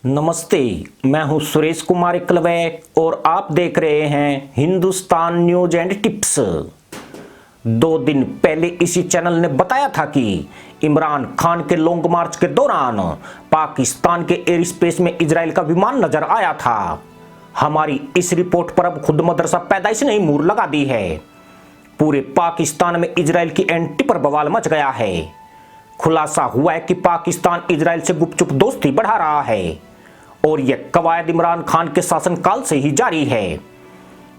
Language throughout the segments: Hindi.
नमस्ते। मैं हूं सुरेश कुमार इकलवे और आप देख रहे हैं हिंदुस्तान न्यूज एंड टिप्स। 2 दिन पहले इसी चैनल ने बताया था कि इमरान खान के लॉन्ग मार्च के दौरान पाकिस्तान के एयर स्पेस में इजराइल का विमान नजर आया था। हमारी इस रिपोर्ट पर अब खुद मदरसा पैदाइश ने मुहर लगा दी है। पूरे पाकिस्तान में इजराइल की एंटी पर बवाल मच गया है। खुलासा हुआ है कि पाकिस्तान इजराइल से गुपचुप दोस्ती बढ़ा रहा है और यह कवायद इमरान खान के शासनकाल से ही जारी है।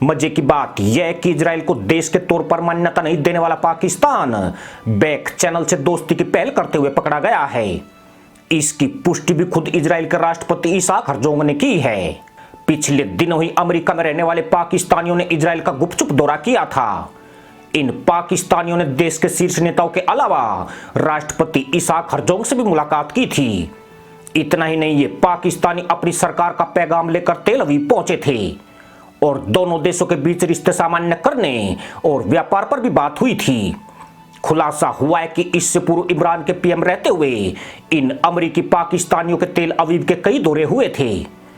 मजे की बात यह है कि इजराइल को देश के तौर पर मान्यता नहीं देने वाला पाकिस्तान बैक चैनल से दोस्ती की पहल करते हुए पकड़ा गया है। इसकी पुष्टि भी खुद इजराइल के राष्ट्रपति इसहाक हरजोग ने की है। पिछले दिनों ही अमेरिका में रहने वाले पाकिस्तानियों ने इजराइल का गुपचुप दौरा किया था। इन पाकिस्तानियों ने देश के शीर्ष नेताओं के अलावा राष्ट्रपति इसहाक हरजोग से भी मुलाकात की थी। इतना ही नहीं, ये पाकिस्तानी अपनी सरकार का पैगाम लेकर तेल अवीव पहुंचे थे और दोनों देशों के बीच रिश्ते सामान्य करने और व्यापार पर भी बात हुई थी। खुलासा हुआ है कि इससे पूर्व इमरान के पीएम रहते हुए इन अमेरिकी पाकिस्तानियों के तेल अवीव के कई दौरे हुए थे।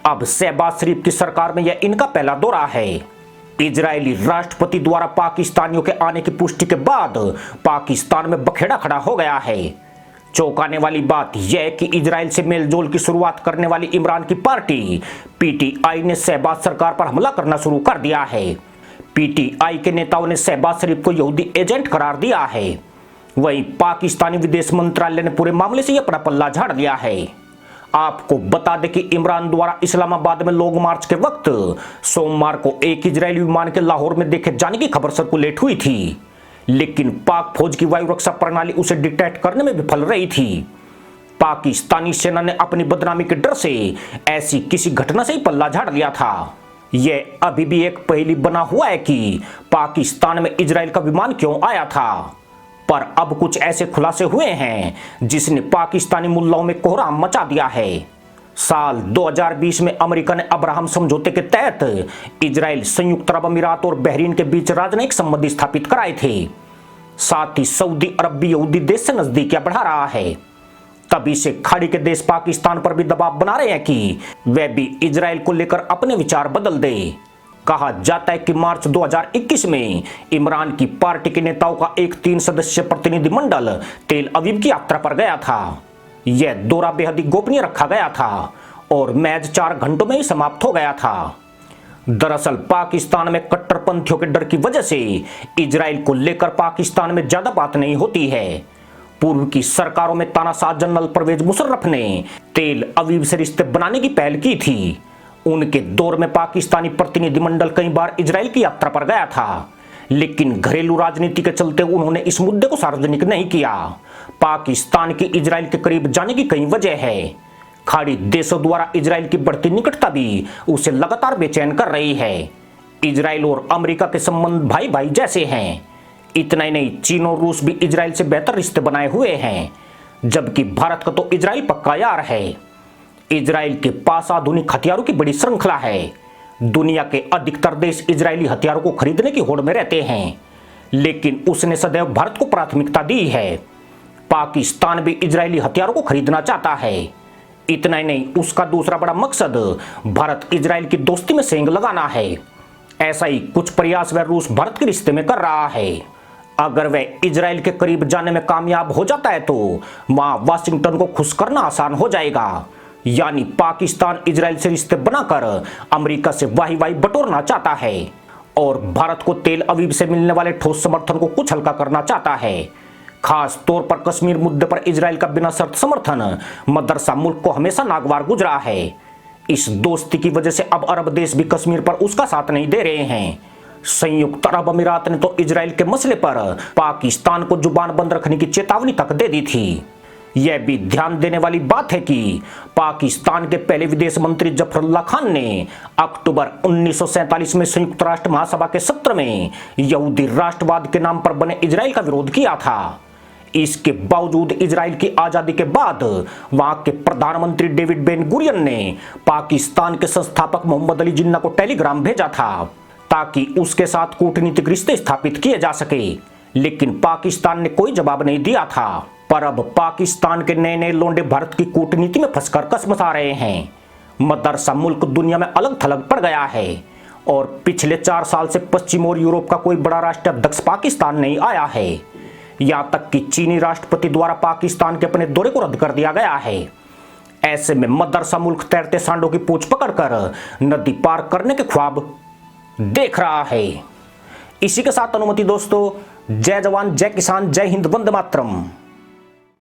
अब शहबाज शरीफ की सरकार में यह इनका पहला दौरा है। इजरायली राष्ट्रपति द्वारा पाकिस्तानियों के आने की पुष्टि के बाद पाकिस्तान में बखेड़ा खड़ा हो गया है। चौंकाने वाली बात यह है कि इजराइल से मेलजोल की शुरुआत करने वाली इमरान की पार्टी पीटीआई ने शहबाज सरकार पर हमला करना शुरू कर दिया है। पीटीआई के नेताओं ने शहबाज शरीफ को यहूदी एजेंट करार दिया है। वहीं पाकिस्तानी विदेश मंत्रालय ने पूरे मामले से अपना पल्ला झाड़ दिया है। आपको बता दें कि इमरान द्वारा इस्लामाबाद में लॉन्ग मार्च के वक्त सोमवार को एक इजरायली विमान के लाहौर में देखे जाने की खबर सर्कुलेट हुई थी, लेकिन पाक फौज की वायु रक्षा प्रणाली उसे डिटेक्ट करने में विफल रही थी। पाकिस्तानी सेना ने अपनी बदनामी के डर से ऐसी किसी घटना से ही पल्ला झाड़ लिया था। यह अभी भी एक पहेली बना हुआ है कि पाकिस्तान में इजराइल का विमान क्यों आया था, पर अब कुछ ऐसे खुलासे हुए हैं जिसने पाकिस्तानी मुल्लाओं में कोहराम मचा दिया है। साल 2020 में अमेरिका ने अब्राहम समझौते के तहत इजराइल, संयुक्त अरब अमीरात और बहरीन के बीच राजनयिक संबंध स्थापित कराए थे। साथ ही सऊदी अरब भी यहूदी देश से नजदीकियां बढ़ा रहा है। तभी से खाड़ी के देश पाकिस्तान पर भी दबाव बना रहे हैं कि वह भी इजराइल को लेकर अपने विचार बदल दे। कहा जाता है कि मार्च 2021 में इमरान की पार्टी के नेताओं का एक 3 सदस्यीय प्रतिनिधिमंडल तेल अवीव की यात्रा पर गया था। यह दौरा बेहद ही गोपनीय रखा गया था और महज 4 घंटों में ही समाप्त हो गया था। दरअसल पाकिस्तान में कट्टरपंथियों के डर की वजह से इजराइल को लेकर पाकिस्तान में ज्यादा बात नहीं होती है। पूर्व की सरकारों में तानाशाह जनरल परवेज मुशर्रफ ने तेल अवीव से रिश्ते बनाने की पहल की थी। उनके दौर में पाकिस्तानी प्रतिनिधिमंडल कई बार इजराइल की यात्रा पर गया था, लेकिन घरेलू राजनीति के चलते उन्होंने इस मुद्दे को सार्वजनिक नहीं किया। पाकिस्तान की इजराइल के करीब जाने की कई वजह है। खाड़ी देशों द्वारा इजराइल की बढ़ती निकटता भी उसे लगातार बेचैन कर रही है। इजराइल और अमेरिका के संबंध भाई भाई जैसे हैं। इतना ही नहीं, चीन और रूस भी इजराइल से बेहतर रिश्ते बनाए हुए हैं, जबकि भारत का तो इजराइल पक्का यार है। इजराइल के पास आधुनिक हथियारों की बड़ी श्रृंखला है। दुनिया के अधिकतर देश इजरायली हथियारों को खरीदने की होड़ में रहते हैं, लेकिन उसने सदैव भारत को प्राथमिकता दी है। पाकिस्तान भी इजरायली हथियारों को खरीदना चाहता है। इतना ही नहीं, उसका दूसरा बड़ा मकसद भारत इजराइल की दोस्ती में सेंध लगाना है। ऐसा ही कुछ प्रयास वह रूस भारत के रिश्ते में कर रहा है। अगर वह इजराइल के करीब जाने में कामयाब हो जाता है तो वहां वाशिंगटन को खुश करना आसान हो जाएगा। यानी पाकिस्तान इजराइल से रिश्ते बनाकर अमेरिका से वाही वाही बटोरना चाहता है और भारत को तेल अवीव से मिलने वाले ठोस समर्थन को कुछ हल्का करना चाहता है। खास तौर पर कश्मीर मुद्दे पर इजराइल का बिना शर्त समर्थन मदरसा मुल्क को हमेशा नागवार गुजरा है। इस दोस्ती की वजह से अब अरब देश भी कश्मीर पर उसका साथ नहीं दे रहे हैं। संयुक्त अरब अमीरात ने तो इजराइल के मसले पर पाकिस्तान को जुबान बंद रखने की चेतावनी तक दे दी थी। यह भी ध्यान देने वाली बात है कि पाकिस्तान के पहले विदेश मंत्री जफरुल्लाह खान ने अक्टूबर 1947 में संयुक्त राष्ट्र महासभा के सत्र में यहूदी राष्ट्रवाद के नाम पर बने इजराइल का विरोध किया था। इसके बावजूद इजराइल की आजादी के बाद वहां के प्रधानमंत्री डेविड बेन गुरियन ने पाकिस्तान के संस्थापक मोहम्मद अली जिन्ना को टेलीग्राम भेजा था ताकि उसके साथ कूटनीतिक रिश्ते स्थापित किए जा सके, लेकिन पाकिस्तान ने कोई जवाब नहीं दिया था। पर अब पाकिस्तान के नए नए लोंडे भारत की कूटनीति में फंसकर कसमसा रहे हैं। मदरसा मुल्क दुनिया में अलग थलग पड़ गया है और पिछले 4 साल से पश्चिम और यूरोप का कोई बड़ा राष्ट्राध्यक्ष पाकिस्तान नहीं आया है। यहां तक कि चीनी राष्ट्रपति द्वारा पाकिस्तान के अपने दौरे को रद्द कर दिया गया है। ऐसे में मदरसा मुल्क तैरते सांडों की पूंछ पकड़कर नदी पार करने के ख्वाब देख रहा है। इसी के साथ अनुमति दोस्तों, जय जवान जय किसान जय हिंद वंदे मातरम।